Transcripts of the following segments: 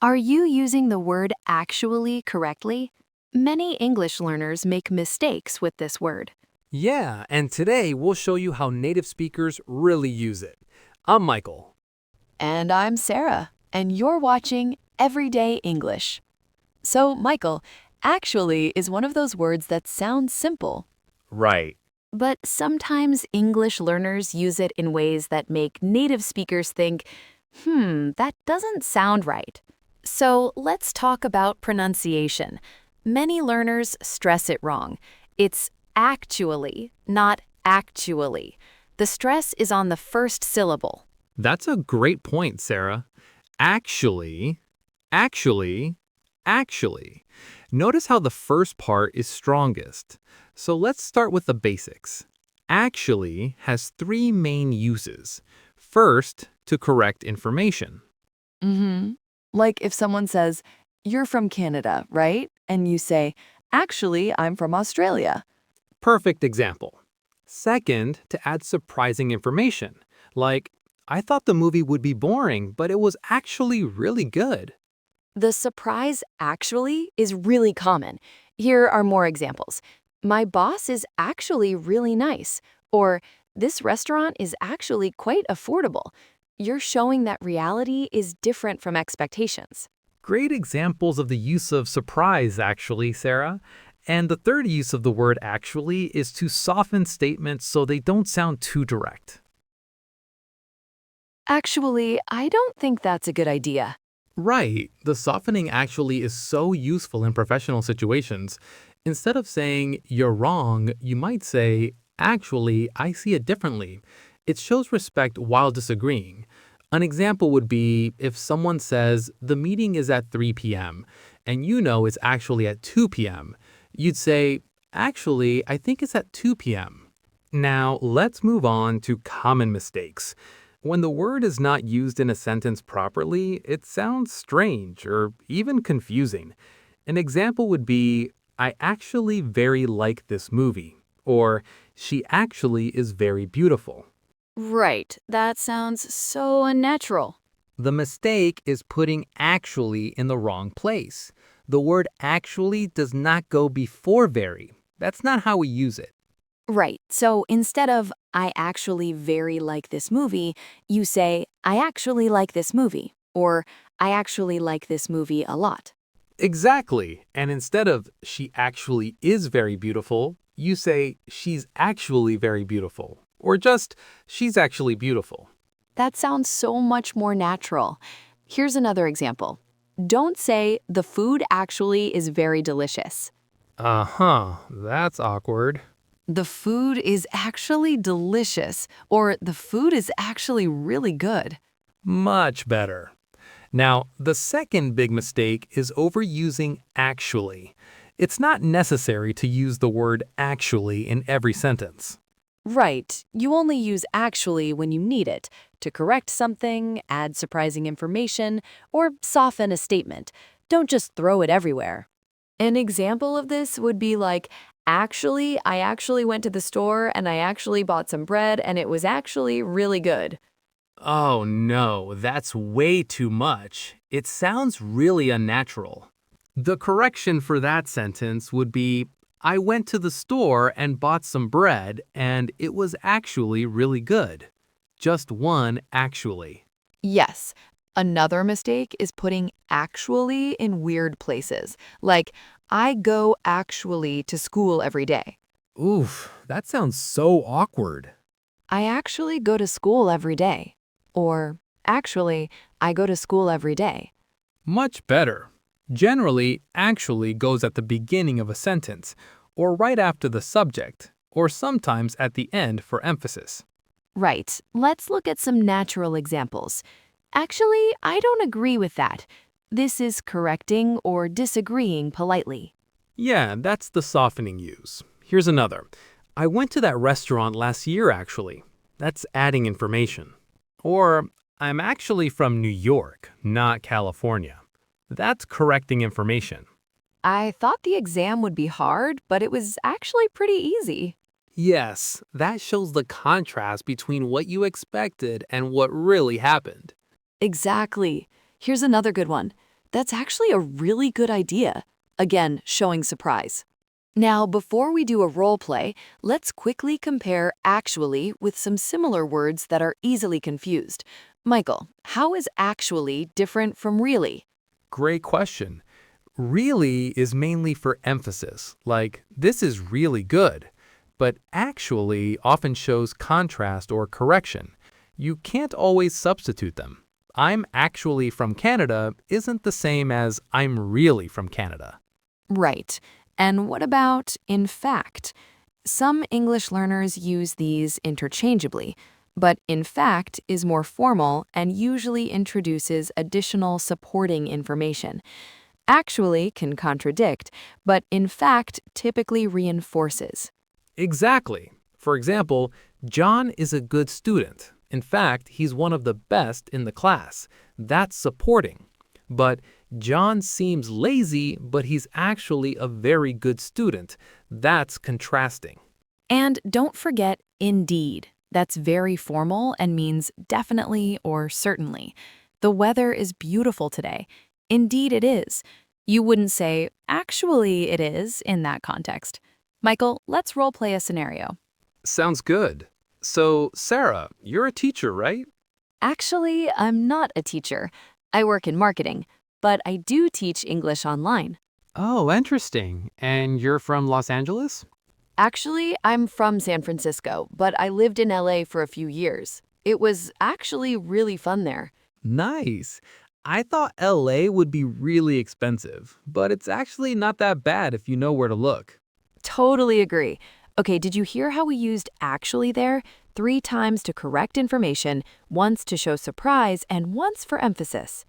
Are you using the word actually correctly? Many English learners make mistakes with this word. Yeah, and today we'll show you how native speakers really use it. I'm Michael. And I'm Sarah, and you're watching Everyday English. So, Michael, actually is one of those words that sounds simple. Right. But sometimes English learners use it in ways that make native speakers think, that doesn't sound right. So let's talk about pronunciation. Many learners stress it wrong. It's actually, not actually. The stress is on the first syllable. That's a great point, Sarah. Actually, actually, actually. Notice how the first part is strongest. So let's start with the basics. Actually has three main uses. First, to correct information. Mm-hmm. Like if someone says, "You're from Canada, right?" And you say, "Actually, I'm from Australia." Perfect example. Second, to add surprising information, like, I thought the movie would be boring, but it was actually really good. The surprise actually is really common. Here are more examples. My boss is actually really nice. Or, this restaurant is actually quite affordable. You're showing that reality is different from expectations. Great examples of the use of surprise, actually, Sarah. And the third use of the word actually is to soften statements so they don't sound too direct. Actually, I don't think that's a good idea. Right, the softening actually is so useful in professional situations. Instead of saying, you're wrong, you might say, actually, I see it differently. It shows respect while disagreeing. An example would be if someone says, the meeting is at 3 p.m., and you know it's actually at 2 p.m. You'd say, actually, I think it's at 2 p.m. Now, let's move on to common mistakes. When the word is not used in a sentence properly, it sounds strange or even confusing. An example would be, I actually very like this movie, or she actually is very beautiful. Right, that sounds so unnatural. The mistake is putting actually in the wrong place. The word actually does not go before very. That's not how we use it. Right, so instead of, I actually very like this movie, you say, I actually like this movie, or I actually like this movie a lot. Exactly. And instead of she actually is very beautiful, you say she's actually very beautiful. Or just she's actually beautiful. That sounds so much more natural. Here's another example. Don't say, the food actually is very delicious. Uh-huh, that's awkward. The food is actually delicious, or the food is actually really good. Much better. Now, the second big mistake is overusing actually. It's not necessary to use the word actually in every sentence. Right, you only use actually when you need it to correct something, add surprising information, or soften a statement. Don't just throw it everywhere. An example of this would be like, actually, I actually went to the store and I actually bought some bread and it was actually really good. Oh no, that's way too much. It sounds really unnatural. The correction for that sentence would be, I went to the store and bought some bread, and it was actually really good. Just one actually. Yes, another mistake is putting actually in weird places, like, I go actually to school every day. Oof, that sounds so awkward. I actually go to school every day. Or, actually, I go to school every day. Much better. Generally, actually goes at the beginning of a sentence, or right after the subject, or sometimes at the end for emphasis. Right, let's look at some natural examples. Actually, I don't agree with that. This is correcting or disagreeing politely. Yeah, that's the softening use. Here's another. I went to that restaurant last year, actually. That's adding information. Or, I'm actually from New York, not California. That's correcting information. I thought the exam would be hard, but it was actually pretty easy. Yes, that shows the contrast between what you expected and what really happened. Exactly. Here's another good one. that's actually a really good idea. Again, showing surprise. Now, before we do a role play, let's quickly compare actually with some similar words that are easily confused. Michael, how is actually different from really? Great question. Really is mainly for emphasis, like, this is really good. But actually often shows contrast or correction. You can't always substitute them. I'm actually from Canada isn't the same as I'm really from Canada. Right. And what about in fact? Some English learners use these interchangeably, but in fact is more formal and usually introduces additional supporting information. Actually can contradict, but in fact typically reinforces. Exactly. For example, John is a good student. In fact, he's one of the best in the class. That's supporting. But John seems lazy, but he's actually a very good student. That's contrasting. And don't forget indeed. That's very formal and means definitely or certainly. The weather is beautiful today. Indeed it is. You wouldn't say, actually it is, in that context. Michael, let's role play a scenario. Sounds good. So, Sarah, you're a teacher, right? Actually, I'm not a teacher. I work in marketing, but I do teach English online. Oh, interesting. And you're from Los Angeles? Actually, I'm from San Francisco, but I lived in LA for a few years. It was actually really fun there. Nice. I thought LA would be really expensive, but it's actually not that bad if you know where to look. Totally agree. Okay, did you hear how we used actually there? 3 times to correct information, once to show surprise, and once for emphasis.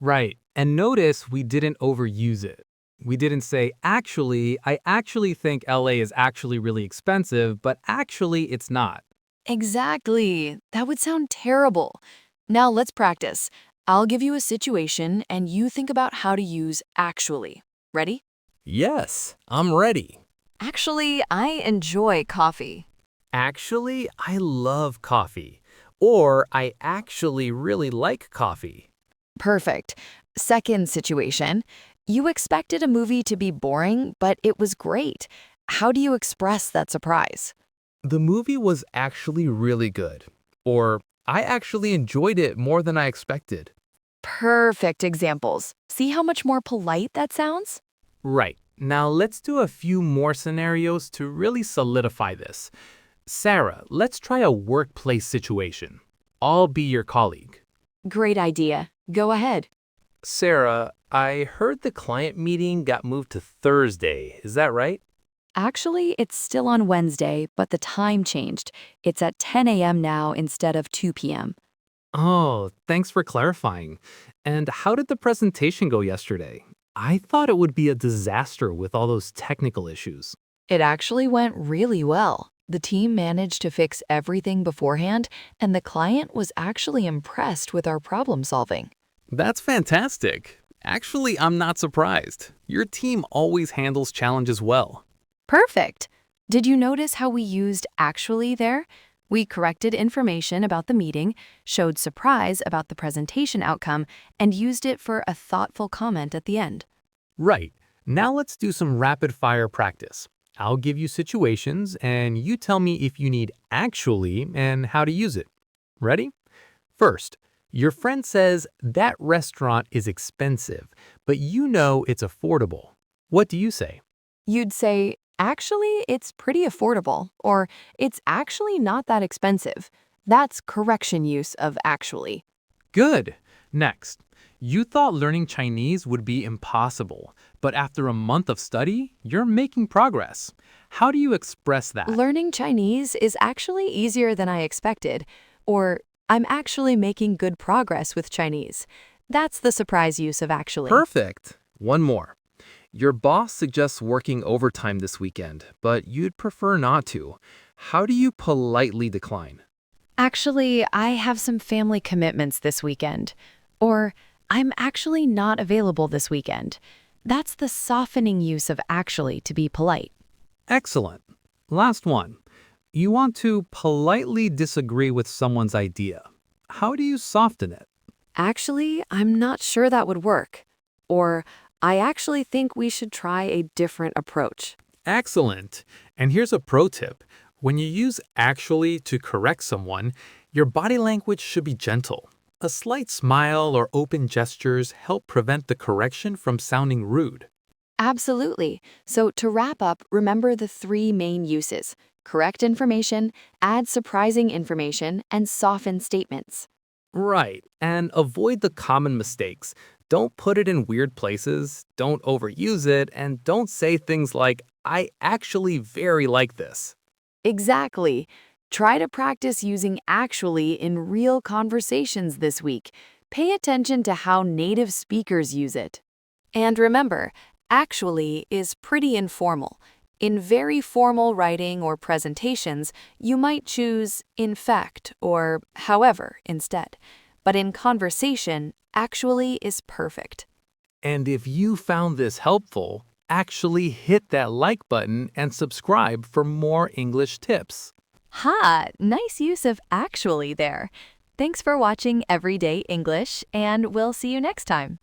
Right. And notice we didn't overuse it. We didn't say, actually, I actually think LA is actually really expensive, but actually it's not. Exactly. That would sound terrible. Now let's practice. I'll give you a situation and you think about how to use actually. Ready? Yes, I'm ready. Actually, I enjoy coffee. Actually, I love coffee. Or I actually really like coffee. Perfect. Second situation. You expected a movie to be boring, but it was great. How do you express that surprise? The movie was actually really good. Or I actually enjoyed it more than I expected. Perfect examples. See how much more polite that sounds? Right. Now let's do a few more scenarios to really solidify this. Sarah, let's try a workplace situation. I'll be your colleague. Great idea. Go ahead. Sarah, I heard the client meeting got moved to Thursday. Is that right? Actually, it's still on Wednesday, but the time changed. It's at 10 a.m. now instead of 2 p.m. Oh, thanks for clarifying. And how did the presentation go yesterday? I thought it would be a disaster with all those technical issues. It actually went really well. The team managed to fix everything beforehand, and the client was actually impressed with our problem solving. That's fantastic. Actually, I'm not surprised. Your team always handles challenges well. Perfect. Did you notice how we used actually there? We corrected information about the meeting, showed surprise about the presentation outcome, and used it for a thoughtful comment at the end. Right. Now let's do some rapid fire practice. I'll give you situations and you tell me if you need actually and how to use it. Ready? First, your friend says that restaurant is expensive, but you know it's affordable. What do you say? You'd say, actually, it's pretty affordable, or it's actually not that expensive. That's correction use of actually. Good. Next, you thought learning Chinese would be impossible, but after a month of study, you're making progress. How do you express that? Learning Chinese is actually easier than I expected, or I'm actually making good progress with Chinese. That's the surprise use of actually. Perfect. One more. Your boss suggests working overtime this weekend, but you'd prefer not to. How do you politely decline? Actually, I have some family commitments this weekend. Or, I'm actually not available this weekend. That's the softening use of actually to be polite. Excellent. Last one. You want to politely disagree with someone's idea. How do you soften it? Actually, I'm not sure that would work. Or, I actually think we should try a different approach. Excellent. And here's a pro tip. When you use actually to correct someone, your body language should be gentle. A slight smile or open gestures help prevent the correction from sounding rude. Absolutely. So to wrap up, remember the three main uses: correct information, add surprising information, and soften statements. Right, and avoid the common mistakes. Don't put it in weird places, don't overuse it, and don't say things like, I actually very like this. Exactly. Try to practice using actually in real conversations this week. Pay attention to how native speakers use it. And remember, actually is pretty informal. In very formal writing or presentations, you might choose in fact or however instead. But in conversation, actually is perfect. And if you found this helpful, actually hit that like button and subscribe for more English tips. Ha! Nice use of actually there. Thanks for watching Everyday English, and we'll see you next time.